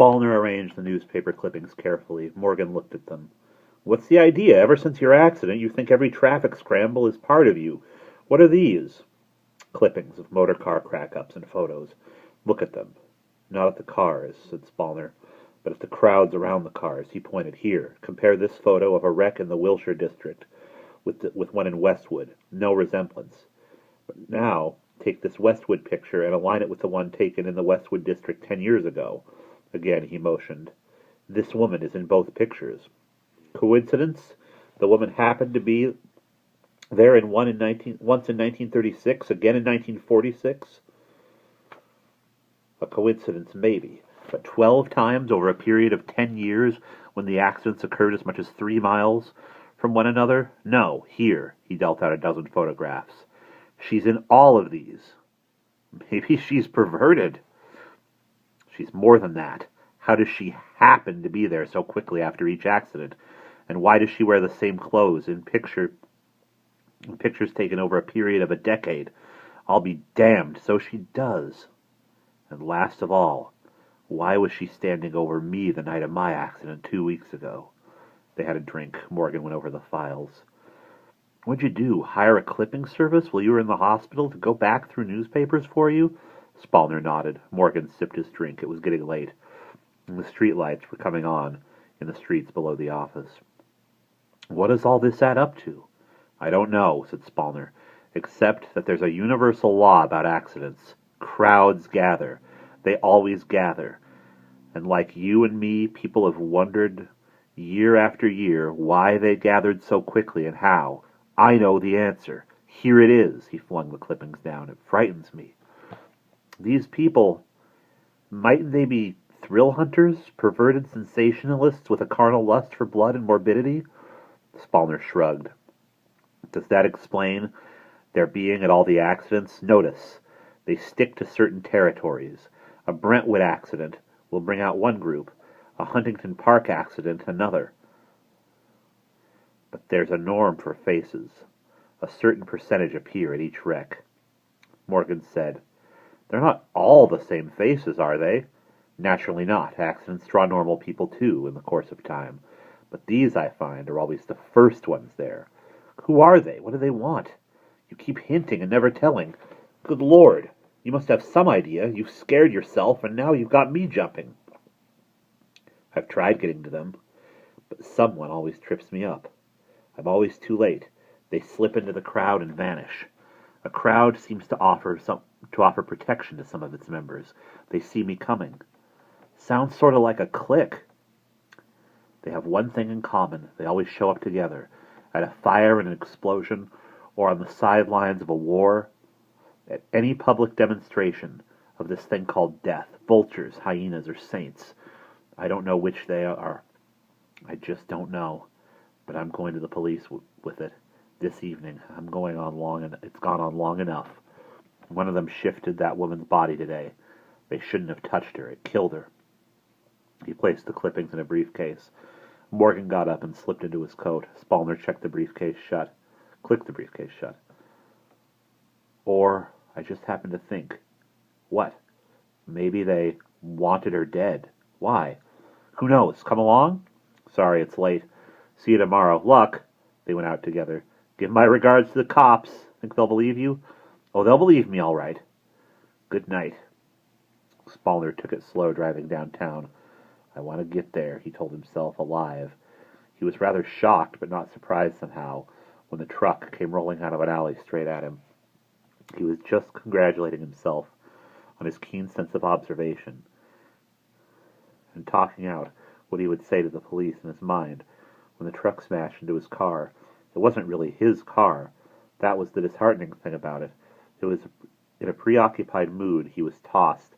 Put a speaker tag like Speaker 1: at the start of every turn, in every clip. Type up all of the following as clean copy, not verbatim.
Speaker 1: Spallner arranged the newspaper clippings carefully. Morgan looked at them. "What's the idea? Ever since your accident, you think every traffic scramble is part of you. What are these?" "Clippings of motor car crack-ups and photos. Look at them." "Not at the cars," said Spallner, "but at the crowds around the cars." He pointed. "Here, compare this photo of a wreck in the Wilshire district with one in Westwood. No resemblance. But now, take this Westwood picture and align it with the one taken in the Westwood district 10 years ago." Again he motioned. "This woman is in both pictures. Coincidence? The woman happened to be there once in 1936, again in 1946? A coincidence, maybe. But 12 times over a period of 10 years, when the accidents occurred as much as 3 miles from one another? No, here." He dealt out a dozen photographs. "She's in all of these." "Maybe she's perverted." "She's more than that. How does she happen to be there so quickly after each accident? And why does she wear the same clothes in pictures taken over a period of a decade? I'll be damned, so she does. And last of all, why was she standing over me the night of my accident 2 weeks ago?" They had a drink. Morgan went over the files. "What'd you do? Hire a clipping service while you were in the hospital to go back through newspapers for you?" Spallner nodded. Morgan sipped his drink. It was getting late, and the street lights were coming on in the streets below the office. "What does all this add up to?" "I don't know," said Spallner, "except that there's a universal law about accidents. Crowds gather. They always gather. And like you and me, people have wondered year after year why they gathered so quickly and how. I know the answer. Here it is." He flung the clippings down. "It frightens me. These people, mightn't they be thrill hunters, perverted sensationalists with a carnal lust for blood and morbidity?" Spallner shrugged. "Does that explain their being at all the accidents? Notice, they stick to certain territories. A Brentwood accident will bring out one group, a Huntington Park accident another. But there's a norm for faces. A certain percentage appear at each wreck." Morgan said, "They're not all the same faces, are they?" "Naturally not. Accidents draw normal people too, in the course of time. But these, I find, are always the first ones there. Who are they? What do they want? You keep hinting and never telling. Good Lord, you must have some idea. You've scared yourself, and now you've got me jumping." "I've tried getting to them, but someone always trips me up. I'm always too late. They slip into the crowd and vanish. A crowd seems to offer protection to some of its members. They see me coming. Sounds sort of like a clique. They have one thing in common. They always show up together, at a fire and an explosion, or on the sidelines of a war, at any public demonstration of this thing called death. Vultures, hyenas, or saints. I don't know which they are. I just don't know. But I'm going to the police with it this evening. It's gone on long enough. One of them shifted that woman's body today. They shouldn't have touched her. It killed her." He placed the clippings in a briefcase. Morgan got up and slipped into his coat. Spallner clicked the briefcase shut. "Or, I just happened to think." "What?" "Maybe they wanted her dead." "Why?" "Who knows? Come along?" "Sorry, it's late. See you tomorrow. Luck." They went out together. "Give my regards to the cops. Think they'll believe you?" "Oh, they'll believe me, all right." "Good night." Spallner took it slow driving downtown. "I want to get there," he told himself, alive. He was rather shocked, but not surprised somehow, when the truck came rolling out of an alley straight at him. He was just congratulating himself on his keen sense of observation, and talking out what he would say to the police in his mind, when the truck smashed into his car. It wasn't really his car. That was the disheartening thing about it. It was in a preoccupied mood. He was tossed,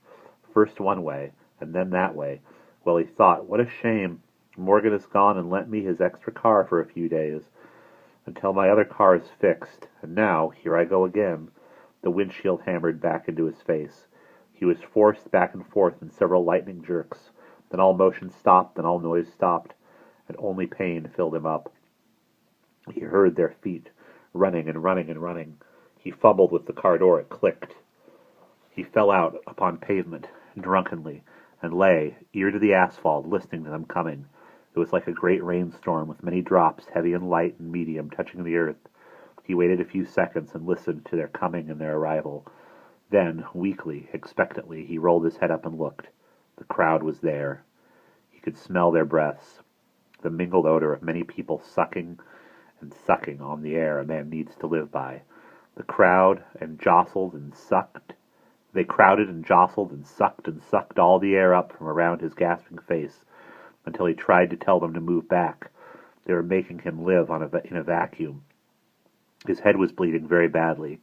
Speaker 1: first one way, and then that way. Well, he thought, what a shame. Morgan has gone and lent me his extra car for a few days, until my other car is fixed. And now, here I go again. The windshield hammered back into his face. He was forced back and forth in several lightning jerks. Then all motion stopped, then all noise stopped, and only pain filled him up. He heard their feet, running and running and running. He fumbled with the car door. It clicked. He fell out upon pavement, drunkenly, and lay, ear to the asphalt, listening to them coming. It was like a great rainstorm, with many drops, heavy and light and medium, touching the earth. He waited a few seconds and listened to their coming and their arrival. Then, weakly, expectantly, he rolled his head up and looked. The crowd was there. He could smell their breaths, the mingled odor of many people sucking and sucking on the air a man needs to live by. The crowd and jostled and sucked. They crowded and jostled and sucked all the air up from around his gasping face, until he tried to tell them to move back. They were making him live in a vacuum. His head was bleeding very badly.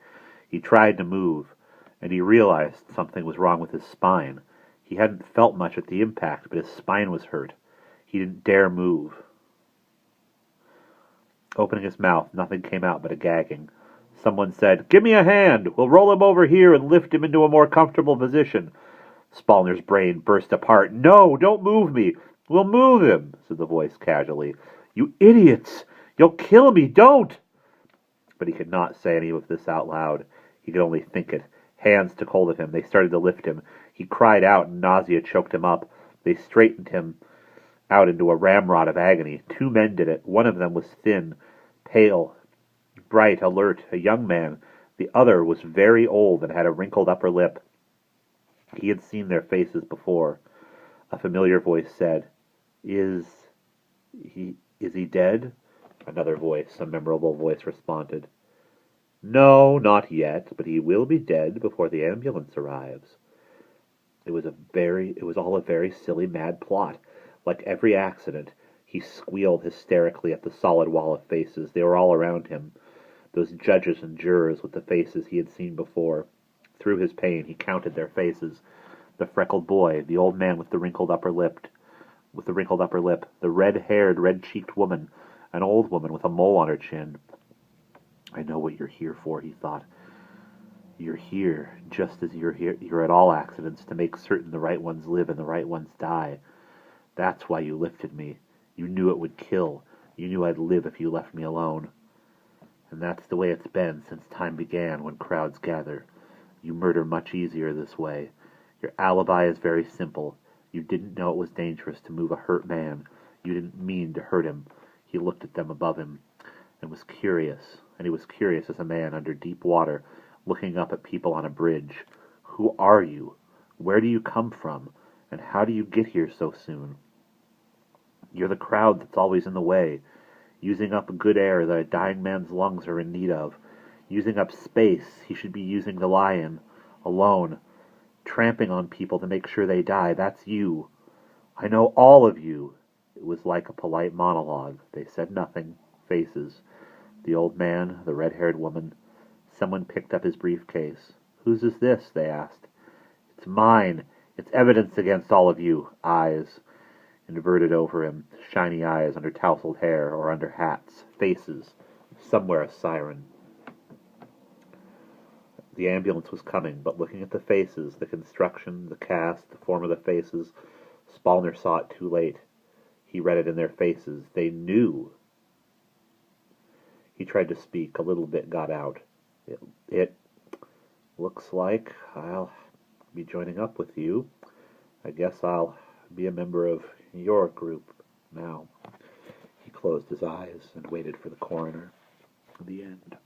Speaker 1: He tried to move, and he realized something was wrong with his spine. He hadn't felt much at the impact, but his spine was hurt. He didn't dare move. Opening his mouth, nothing came out but a gagging. Someone said, "Give me a hand! We'll roll him over here and lift him into a more comfortable position." Spallner's brain burst apart. "No, don't move me! We'll move him," said the voice casually. "You idiots! You'll kill me! Don't!" But he could not say any of this out loud. He could only think it. Hands took hold of him. They started to lift him. He cried out, and nausea choked him up. They straightened him out into a ramrod of agony. 2 men did it. One of them was thin, pale, bright, alert, a young man. The other was very old and had a wrinkled upper lip. He had seen their faces before. A familiar voice said, Is he dead?" Another voice, a memorable voice, responded, "No, not yet, but he will be dead before the ambulance arrives." It was all a very silly, mad plot. Like every accident, he squealed hysterically at the solid wall of faces. They were all around him, those judges and jurors with the faces he had seen before. Through his pain, he counted their faces. The freckled boy, the old man with the wrinkled upper lip, the red-haired, red-cheeked woman, an old woman with a mole on her chin. "I know what you're here for," he thought. "You're here, just as you're at all accidents, to make certain the right ones live and the right ones die. That's why you lifted me. You knew it would kill. You knew I'd live if you left me alone. And that's the way it's been since time began, when crowds gather. You murder much easier this way. Your alibi is very simple. You didn't know it was dangerous to move a hurt man. You didn't mean to hurt him." He looked at them above him, and was curious, as a man under deep water, looking up at people on a bridge. "Who are you? Where do you come from? And how do you get here so soon?" "You're the crowd that's always in the way, using up good air that a dying man's lungs are in need of, using up space he should be using to lie in, alone, tramping on people to make sure they die. That's you. I know all of you." It was like a polite monologue. They said nothing. Faces. The old man, the red-haired woman. Someone picked up his briefcase. "Whose is this?" they asked. "It's mine. It's evidence against all of you." Eyes inverted over him, shiny eyes under tousled hair or under hats. Faces. Somewhere a siren. The ambulance was coming, but looking at the faces, the construction, the cast, the form of the faces, Spallner saw it too late. He read it in their faces. They knew. He tried to speak. A little bit got out. It looks like I'll be joining up with you. I guess I'll be a member of your group now." He closed his eyes and waited for the coroner. The end.